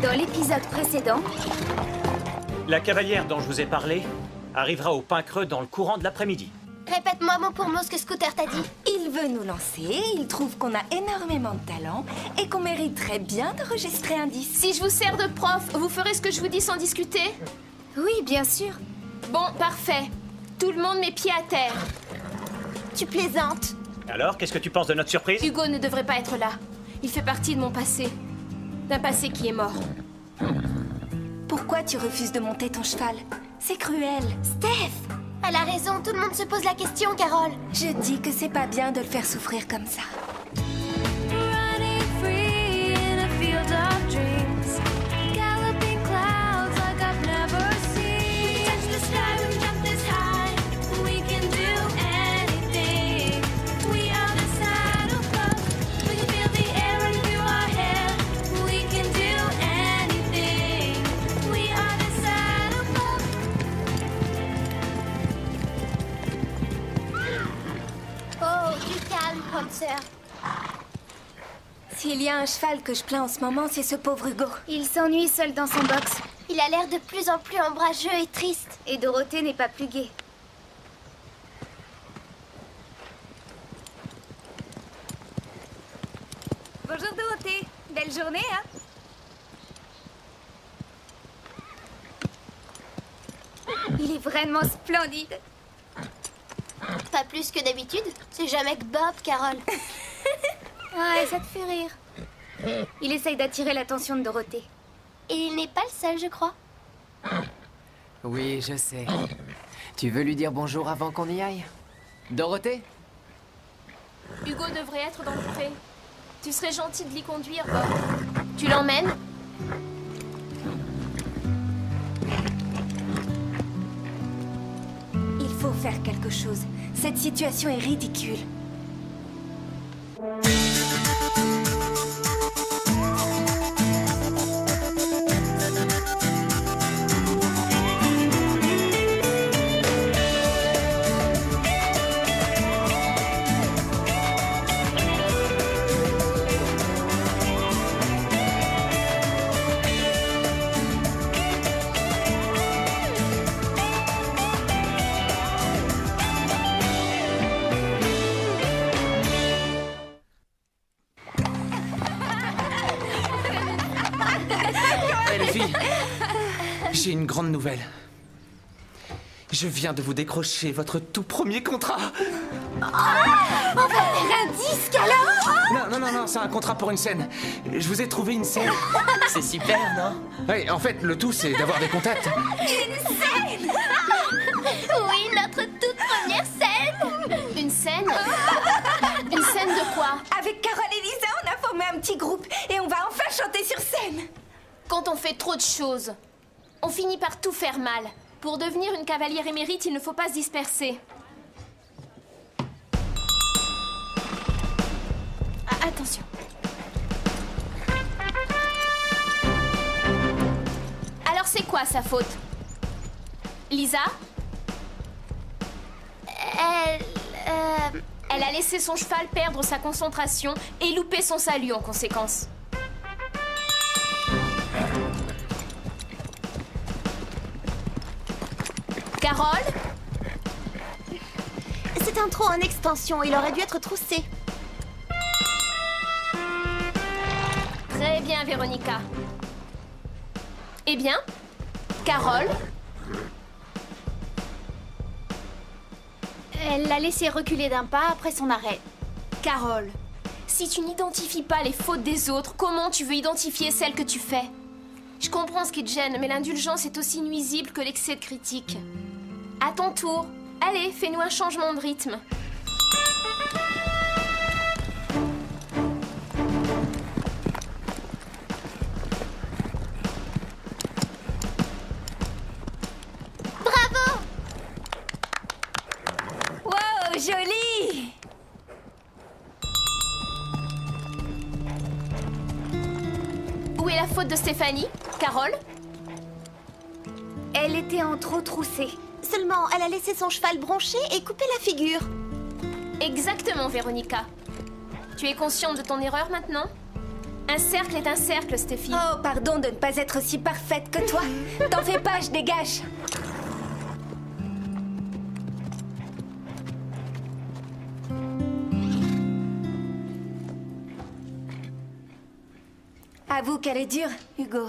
Dans l'épisode précédent... La cavalière dont je vous ai parlé arrivera au Pain Creux dans le courant de l'après-midi. Répète-moi mot pour mot ce que Scooter t'a dit. Il veut nous lancer, il trouve qu'on a énormément de talent et qu'on mériterait bien d'enregistrer un disque. Si je vous sers de prof, vous ferez ce que je vous dis sans discuter? Oui, bien sûr. Bon, parfait. Tout le monde met pied à terre. Tu plaisantes. Alors, qu'est-ce que tu penses de notre surprise? Hugo ne devrait pas être là. Il fait partie de mon passé. D'un passé qui est mort. Pourquoi tu refuses de monter ton cheval? C'est cruel. Steph! Elle a raison, tout le monde se pose la question, Carole. Je dis que c'est pas bien de le faire souffrir comme ça. S'il y a un cheval que je plains en ce moment, c'est ce pauvre Hugo. Il s'ennuie seul dans son box. Il a l'air de plus en plus ombrageux et triste. Et Dorothée n'est pas plus gaie. Bonjour Dorothée. Belle journée, hein? Il est vraiment splendide. Pas plus que d'habitude. C'est jamais que Bob, Carole. Ouais, ça te fait rire. Il essaye d'attirer l'attention de Dorothée. Et il n'est pas le seul, je crois. Oui, je sais. Tu veux lui dire bonjour avant qu'on y aille? Dorothée? Hugo devrait être dans le pré. Tu serais gentil de l'y conduire, Bob. Tu l'emmènes? Il faut faire quelque chose. Cette situation est ridicule. J'ai une grande nouvelle. Je viens de vous décrocher votre tout premier contrat. On va faire un disque alors? Non, c'est un contrat pour une scène. Je vous ai trouvé une scène. C'est super, non? Oui, en fait, le tout, c'est d'avoir des contacts. Une scène! Oui, notre toute première scène! Une scène? Une scène de quoi? Avec Carole et Lisa, on a formé un petit groupe et on va enfin chanter sur scène. Quand on fait trop de choses, on finit par tout faire mal. Pour devenir une cavalière émérite, il ne faut pas se disperser. Ah, attention. Alors c'est quoi sa faute? Lisa? Elle a laissé son cheval perdre sa concentration et louper son salut en conséquence. Carole? C'est un trou en extension, il aurait dû être troussé. Très bien, Véronica. Eh bien, Carole? Elle l'a laissé reculer d'un pas après son arrêt. Carole, si tu n'identifies pas les fautes des autres, comment tu veux identifier celles que tu fais? Je comprends ce qui te gêne, mais l'indulgence est aussi nuisible que l'excès de critique. À ton tour, allez, fais-nous un changement de rythme. Bravo! Wow, joli! Où est la faute de Stéphanie? Carole? Elle était en trop troussée. Seulement, elle a laissé son cheval broncher et couper la figure. Exactement, Véronica. Tu es consciente de ton erreur maintenant? Un cercle est un cercle, Steffi. Oh, pardon de ne pas être aussi parfaite que toi. T'en fais pas, je dégage. Avoue qu'elle est dure, Hugo.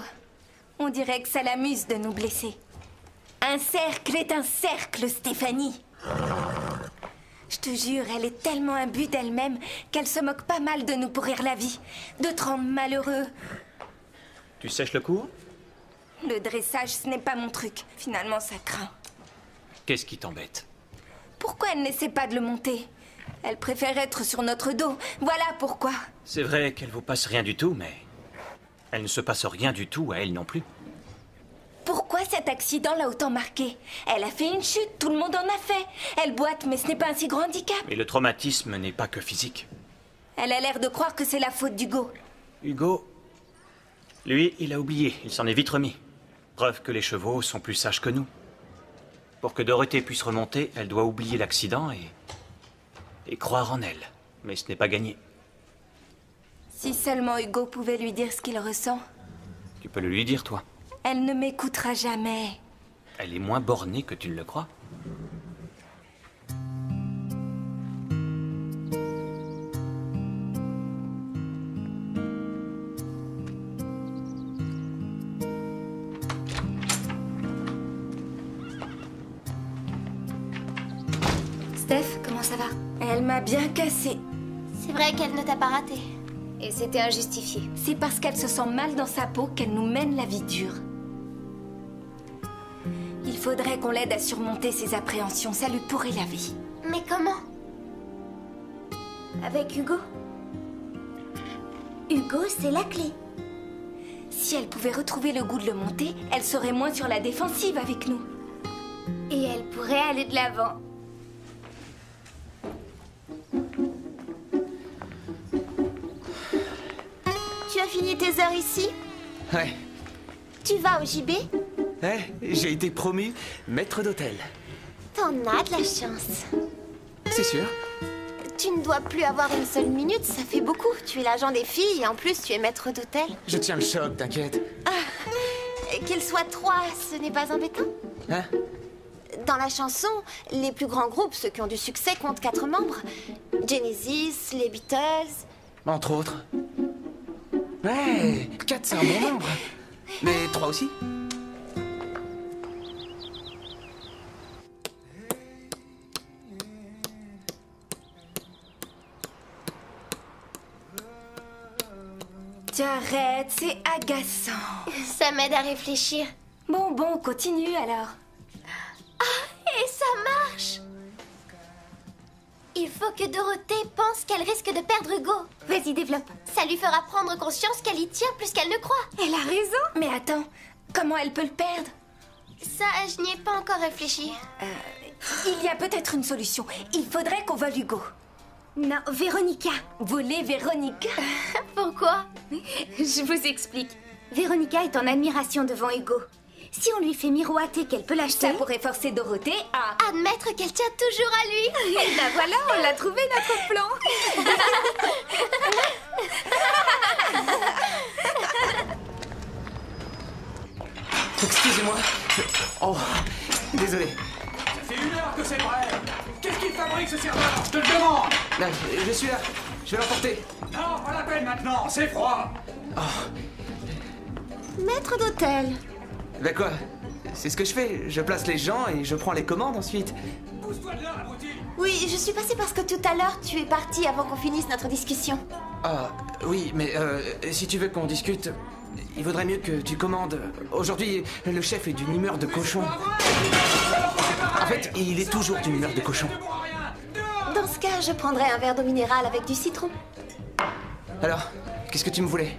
On dirait que ça l'amuse de nous blesser. Un cercle est un cercle, Stéphanie. Je te jure, elle est tellement imbue d'elle-même qu'elle se moque pas mal de nous pourrir la vie, de te rendre malheureux. Tu sèches le cours? Le dressage, ce n'est pas mon truc. Finalement, ça craint. Qu'est-ce qui t'embête? Pourquoi elle n'essaie pas de le monter? Elle préfère être sur notre dos. Voilà pourquoi. C'est vrai qu'elle vous passe rien du tout, mais... elle ne se passe rien du tout à elle non plus. Pourquoi cet accident l'a autant marqué? Elle a fait une chute, tout le monde en a fait. Elle boite, mais ce n'est pas un si grand handicap. Mais le traumatisme n'est pas que physique. Elle a l'air de croire que c'est la faute d'Hugo. Hugo, lui, il a oublié, il s'en est vite remis. Preuve que les chevaux sont plus sages que nous. Pour que Dorothée puisse remonter, elle doit oublier l'accident et croire en elle. Mais ce n'est pas gagné. Si seulement Hugo pouvait lui dire ce qu'il ressent. Tu peux le lui dire, toi. Elle ne m'écoutera jamais. Elle est moins bornée que tu ne le crois. Steph, comment ça va? Elle m'a bien cassée. C'est vrai qu'elle ne t'a pas raté. Et c'était injustifié. C'est parce qu'elle se sent mal dans sa peau qu'elle nous mène la vie dure. Il faudrait qu'on l'aide à surmonter ses appréhensions, ça lui pourrait la vie. Mais comment? Avec Hugo? Hugo, c'est la clé. Si elle pouvait retrouver le goût de le monter, elle serait moins sur la défensive avec nous. Et elle pourrait aller de l'avant. Tu as fini tes heures ici? Ouais. Tu vas au JB? Ouais, j'ai été promu maître d'hôtel. T'en as de la chance. C'est sûr. Tu ne dois plus avoir une seule minute, ça fait beaucoup. Tu es l'agent des filles et en plus tu es maître d'hôtel. Je tiens le choc, t'inquiète. Qu'ils soient 3, ce n'est pas embêtant? Hein? Dans la chanson, les plus grands groupes, ceux qui ont du succès, comptent 4 membres. Genesis, les Beatles... Entre autres. Ouais, 4 c'est un bon nombre. Mais 3 aussi. Tu arrêtes, c'est agaçant. Ça m'aide à réfléchir. Bon, continue alors. Et ça marche! Il faut que Dorothée pense qu'elle risque de perdre Hugo. Vas-y, développe. Ça lui fera prendre conscience qu'elle y tient plus qu'elle ne croit. Elle a raison. Mais attends, comment elle peut le perdre? Ça, je n'y ai pas encore réfléchi. Il y a peut-être une solution. Il faudrait qu'on vole Hugo. Non, Véronica. Voler Véronica? Pourquoi? Je vous explique. Véronica est en admiration devant Hugo. Si on lui fait miroiter qu'elle peut l'acheter... Ça pourrait forcer Dorothée à... Admettre qu'elle tient toujours à lui. Et ben voilà, on l'a trouvé notre plan. Excusez-moi. Oh, désolé. Ça fait 1 heure que c'est vrai. Qu'est-ce qu'il fabrique ce serveur? Je te le demande. Là, je suis là. Je vais l'emporter. Non, pas la peine maintenant, c'est froid. Maître d'hôtel. Bah quoi? C'est ce que je fais. Je place les gens et je prends les commandes ensuite. Pousse-toi de là, abruti. Oui, je suis passée parce que tout à l'heure, tu es parti avant qu'on finisse notre discussion. Ah, oui, mais si tu veux qu'on discute, il vaudrait mieux que tu commandes. Aujourd'hui, le chef est d'une humeur de cochon. En fait, il est toujours d'une humeur de cochon. Dans ce cas, je prendrai un verre d'eau minérale avec du citron. Alors, qu'est-ce que tu me voulais?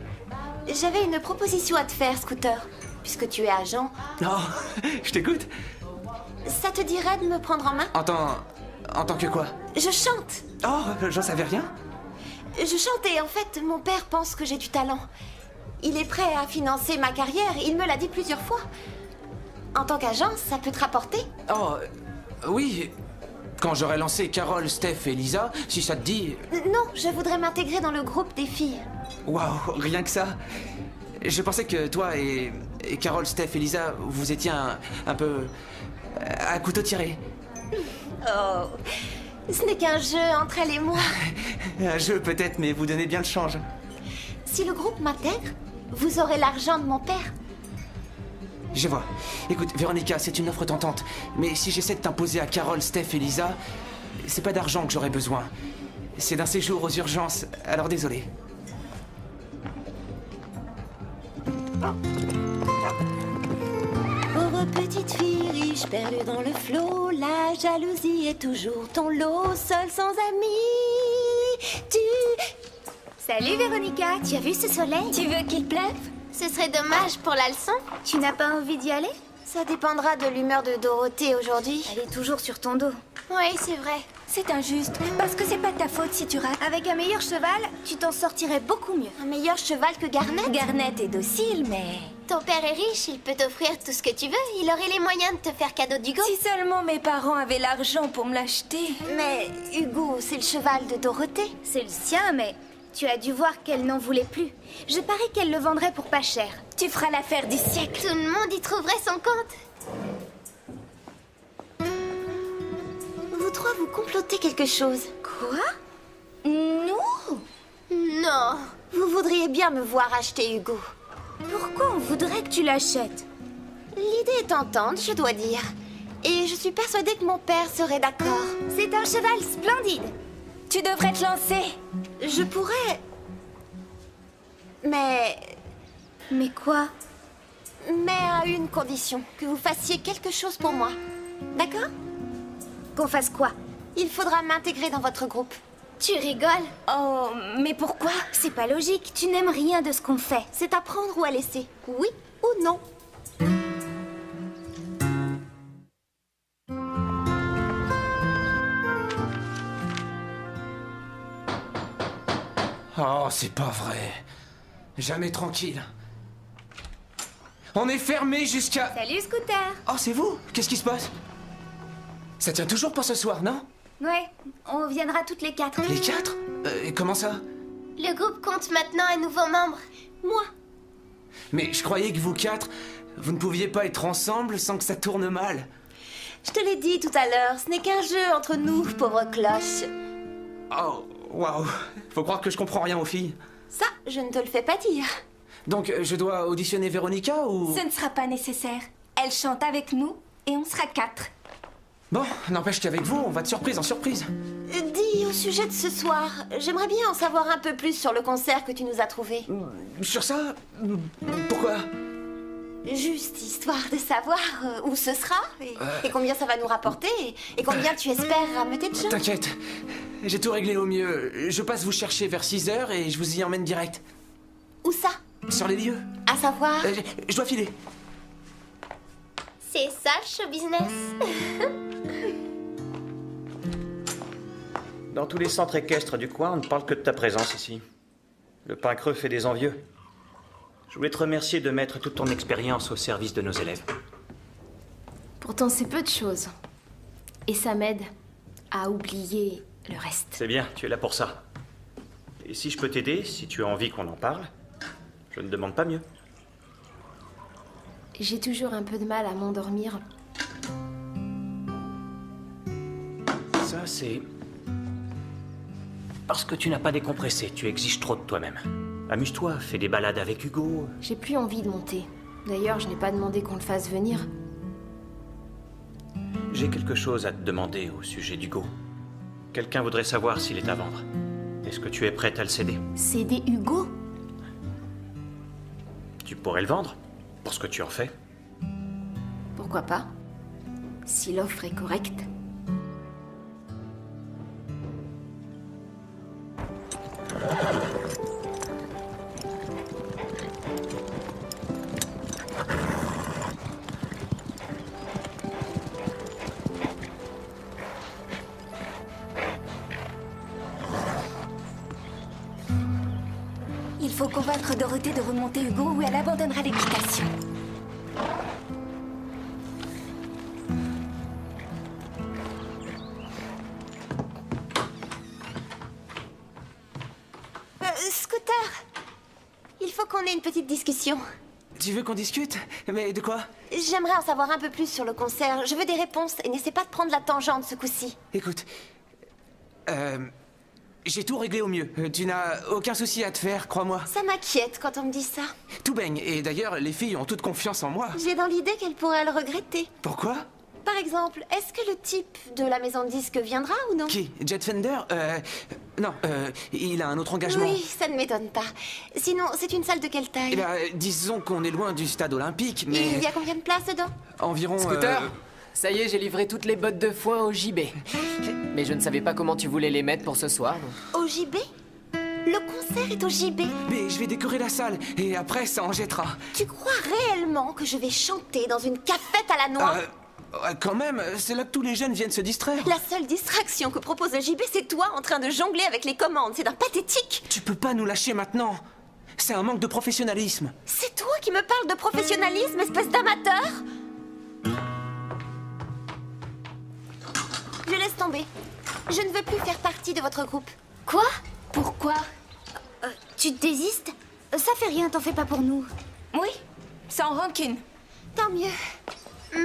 J'avais une proposition à te faire, Scooter. Puisque tu es agent, Oh, je t'écoute. ça te dirait de me prendre en main? En tant que quoi? Je chante. Oh, j'en savais rien. Je chante et en fait, mon père pense que j'ai du talent. Il est prêt à financer ma carrière, il me l'a dit plusieurs fois. En tant qu'agent, ça peut te rapporter? Oh, oui. Quand j'aurai lancé Carole, Steph et Lisa, si ça te dit... Non, je voudrais m'intégrer dans le groupe des filles. Waouh, rien que ça. Je pensais que toi et Carole, Steph et Lisa, vous étiez un peu... à couteau tiré. Oh, ce n'est qu'un jeu entre elle et moi. Un jeu peut-être, mais vous donnez bien le change. Si le groupe m'intègre, vous aurez l'argent de mon père. Je vois. Écoute, Véronica, c'est une offre tentante. Mais si j'essaie de t'imposer à Carole, Steph et Lisa, c'est pas d'argent que j'aurais besoin. C'est d'un séjour aux urgences, alors désolé. Pauvre petite fille riche perdue dans le flot, la jalousie est toujours ton lot, seule sans amis. Salut Véronica, tu as vu ce soleil? Tu veux qu'il pleuve? Ce serait dommage pour la leçon. Tu n'as pas envie d'y aller? Ça dépendra de l'humeur de Dorothée aujourd'hui. Elle est toujours sur ton dos. Oui, c'est vrai. C'est injuste, parce que c'est pas ta faute si tu rates. Avec un meilleur cheval, tu t'en sortirais beaucoup mieux. Un meilleur cheval que Garnet? Garnet est docile, mais... Ton père est riche, il peut t'offrir tout ce que tu veux. Il aurait les moyens de te faire cadeau d'Hugo. Si seulement mes parents avaient l'argent pour me l'acheter. Mais Hugo, c'est le cheval de Dorothée. C'est le sien, mais tu as dû voir qu'elle n'en voulait plus. Je parie qu'elle le vendrait pour pas cher. Tu feras l'affaire du siècle. Tout le monde y trouverait son compte. Vous trois, vous complotez quelque chose. Quoi? Nous? Non. Vous voudriez bien me voir acheter Hugo. Pourquoi on voudrait que tu l'achètes? L'idée est tentante, je dois dire. Et je suis persuadée que mon père serait d'accord. C'est un cheval splendide. Tu devrais te lancer. Je pourrais... Mais quoi? Mais à une condition, que vous fassiez quelque chose pour moi. D'accord? Qu'on fasse quoi? Il faudra m'intégrer dans votre groupe. Tu rigoles? Oh, mais pourquoi? C'est pas logique, tu n'aimes rien de ce qu'on fait. C'est à prendre ou à laisser. Oui ou non? Oh, c'est pas vrai. Jamais tranquille. On est fermé jusqu'à... Salut Scooter. Oh, c'est vous? Qu'est-ce qui se passe? Ça tient toujours pour ce soir, non? Ouais, on viendra toutes les 4. Les 4? Et comment ça? Le groupe compte maintenant un nouveau membre. Moi? Mais je croyais que vous 4, vous ne pouviez pas être ensemble sans que ça tourne mal. Je te l'ai dit tout à l'heure, ce n'est qu'un jeu entre nous, pauvre cloche. Oh, waouh. Faut croire que je comprends rien aux filles. Ça, je ne te le fais pas dire. Donc, je dois auditionner Véronica ou... Ce ne sera pas nécessaire. Elle chante avec nous et on sera 4. Bon, n'empêche qu'avec vous, on va de surprise en surprise. Dis, au sujet de ce soir, j'aimerais bien en savoir un peu plus sur le concert que tu nous as trouvé. Sur ça? Pourquoi? Juste histoire de savoir où ce sera et combien ça va nous rapporter et combien tu espères rameuter de gens. T'inquiète, j'ai tout réglé au mieux. Je passe vous chercher vers 6h et je vous y emmène direct. Où ça? Sur les lieux. À savoir... Je dois filer. C'est ça le show business. Dans tous les centres équestres du coin, on ne parle que de ta présence ici. Le pain creux fait des envieux. Je voulais te remercier de mettre toute ton expérience au service de nos élèves. Pourtant, c'est peu de choses. Et ça m'aide à oublier le reste. C'est bien, tu es là pour ça. Et si je peux t'aider, si tu as envie qu'on en parle, je ne demande pas mieux. J'ai toujours un peu de mal à m'endormir. Ça, c'est... parce que tu n'as pas décompressé, tu exiges trop de toi-même. Amuse-toi, fais des balades avec Hugo. J'ai plus envie de monter. D'ailleurs, je n'ai pas demandé qu'on le fasse venir. J'ai quelque chose à te demander au sujet d'Hugo. Quelqu'un voudrait savoir s'il est à vendre. Est-ce que tu es prête à le céder? Céder Hugo? Tu pourrais le vendre, pour ce que tu en fais. Pourquoi pas? Si l'offre est correcte. Il faut convaincre Dorothée de remonter Hugo ou elle abandonnera l'équitation. Scooter, qu'on ait une petite discussion. Tu veux qu'on discute? Mais de quoi? J'aimerais en savoir un peu plus sur le concert. Je veux des réponses et n'essaie pas de prendre la tangente ce coup-ci. Écoute, j'ai tout réglé au mieux. Tu n'as aucun souci à te faire, crois-moi. Ça m'inquiète quand on me dit ça. Tout baigne. Et d'ailleurs, les filles ont toute confiance en moi. J'ai dans l'idée qu'elles pourraient le regretter. Pourquoi? Par exemple, est-ce que le type de la maison de disques viendra ou non? Qui? Jet Fender? Non, il a un autre engagement. Oui, ça ne m'étonne pas. Sinon, c'est une salle de quelle taille? Eh ben, disons qu'on est loin du stade olympique, mais... Il y a combien de places dedans? Environ... Scooter, ça y est, j'ai livré toutes les bottes de foin au JB. Mais je ne savais pas comment tu voulais les mettre pour ce soir. Au JB? Le concert est au JB? Mais je vais décorer la salle, et après, ça en jettera. Tu crois réellement que je vais chanter dans une cafette à la noix? Quand même, c'est là que tous les jeunes viennent se distraire. La seule distraction que propose le JB, c'est toi en train de jongler avec les commandes. C'est d'un pathétique. Tu peux pas nous lâcher maintenant. C'est un manque de professionnalisme. C'est toi qui me parles de professionnalisme, espèce d'amateur? Je laisse tomber. Je ne veux plus faire partie de votre groupe. Quoi? Pourquoi? Tu te désistes? Ça fait rien, t'en fais pas pour nous. Oui, sans rancune. Tant mieux.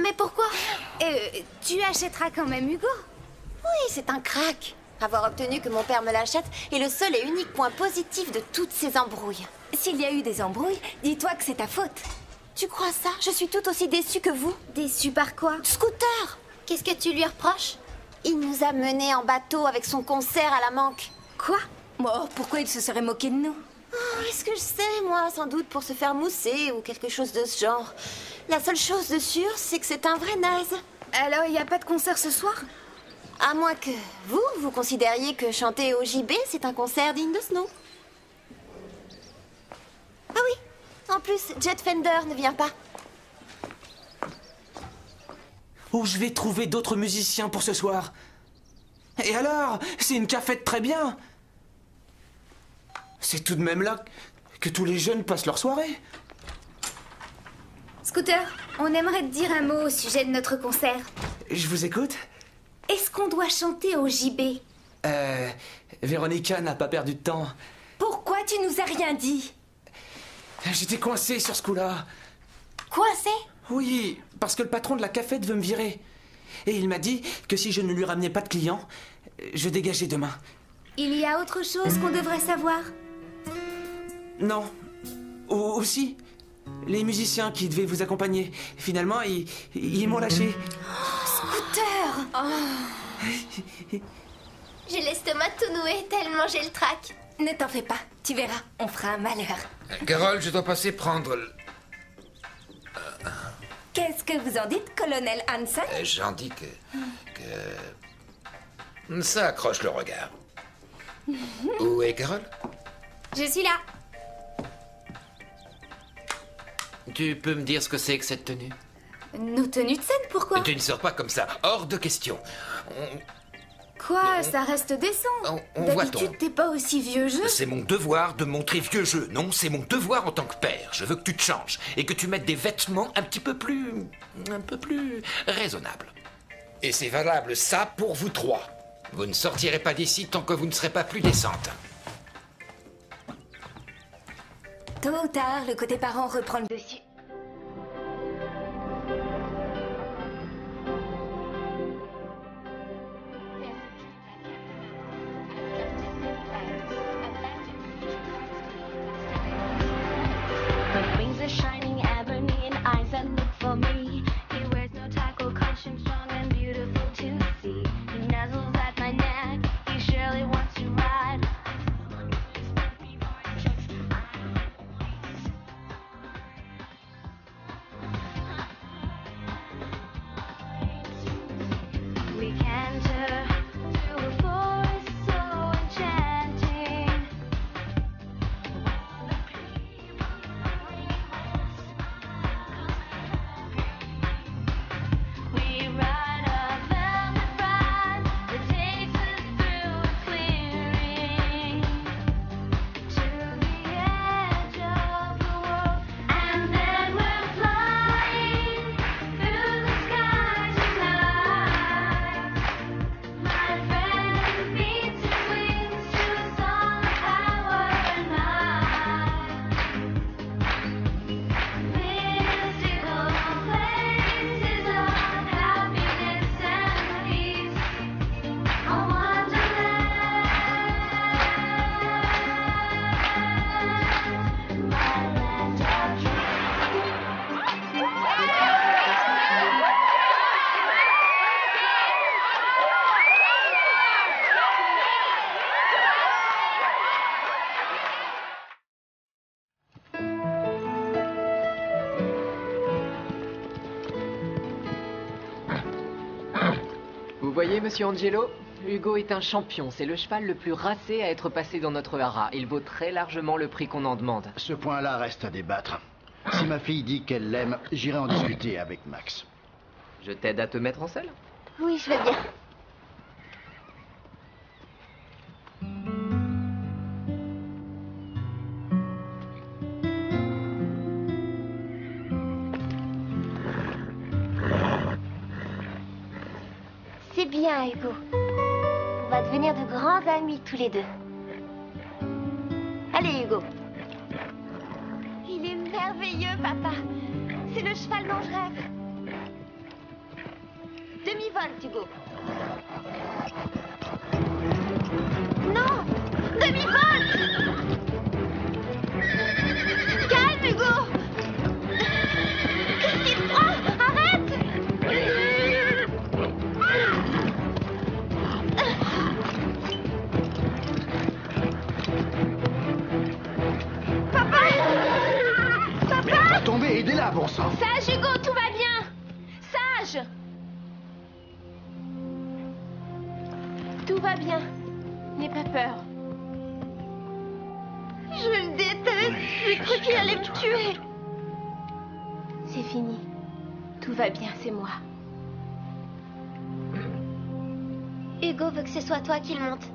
Mais pourquoi? Tu achèteras quand même Hugo. Oui, c'est un crack. Avoir obtenu que mon père me l'achète est le seul et unique point positif de toutes ces embrouilles. S'il y a eu des embrouilles, dis-toi que c'est ta faute. Tu crois ça? Je suis tout aussi déçue que vous. Déçu par quoi? Scooter! Qu'est-ce que tu lui reproches? Il nous a menés en bateau avec son concert à la manque. Quoi? Oh, pourquoi il se serait moqué de nous? Oh, est-ce que je sais, moi? Sans doute pour se faire mousser ou quelque chose de ce genre. La seule chose de sûre, c'est que c'est un vrai naze. Alors, il n'y a pas de concert ce soir? À moins que vous considériez que chanter au JB, c'est un concert digne de ce nom. Ah oui, en plus, Jet Fender ne vient pas. Où je vais trouver d'autres musiciens pour ce soir? Et alors? C'est une cafette très bien. C'est tout de même là que tous les jeunes passent leur soirée. Scooter, on aimerait te dire un mot au sujet de notre concert. Je vous écoute. Est-ce qu'on doit chanter au JB? Véronica n'a pas perdu de temps. Pourquoi tu nous as rien dit? J'étais coincé sur ce coup-là. Coincé? Oui, parce que le patron de la cafette veut me virer. Et il m'a dit que si je ne lui ramenais pas de clients, je dégageais demain. Il y a autre chose qu'on devrait savoir? Non. Aussi, les musiciens qui devaient vous accompagner, finalement, ils m'ont lâché. Scooter! J'ai l'estomac tout noué tellement j'ai le trac. Ne t'en fais pas, tu verras, on fera un malheur. Carole, je dois passer prendre... Qu'est-ce que vous en dites, colonel Hansen? J'en dis que... Ça accroche le regard. Où est Carole? Je suis là. Tu peux me dire ce que c'est que cette tenue? Nos tenues de scène, pourquoi? Tu ne sors pas comme ça, hors de question. Quoi? Ça reste décent. On voit D'habitude, t'es pas aussi vieux jeu. C'est mon devoir de montrer vieux jeu. Non, c'est mon devoir en tant que père. Je veux que tu te changes et que tu mettes des vêtements un peu plus raisonnables. Et c'est valable ça pour vous trois. Vous ne sortirez pas d'ici tant que vous ne serez pas plus décente. Tôt ou tard, le côté parent reprend le dessus. Voyez, monsieur Angelo, Hugo est un champion. C'est le cheval le plus racé à être passé dans notre haras. Il vaut très largement le prix qu'on en demande. Ce point-là reste à débattre. Si ma fille dit qu'elle l'aime, j'irai en discuter avec Max. Je t'aide à te mettre en selle? Oui, je veux bien. C'est bien, Hugo. On va devenir de grands amis tous les deux. Allez, Hugo. Il est merveilleux, papa. C'est le cheval dont je rêve. Demi-volte, Hugo. Non! Demi-volte! Calme, Hugo! Qu'est-ce qu'il te prend? Arrête! Papa! Papa! Pas tomber, aidez-la, bon sang. Sage, Hugo, tout va bien. Sage. Tout va bien. N'aie pas peur. Je le déteste. J'ai cru qu'il allait me tuer. C'est fini. Tout va bien, c'est moi. Hugo veut que ce soit toi qui le monte.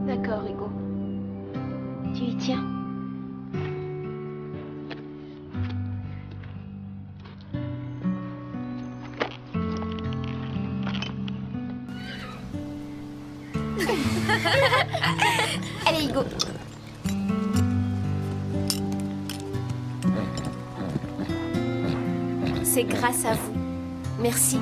D'accord, Hugo. Tu y tiens. Allez, Hugo. C'est grâce à vous. Merci.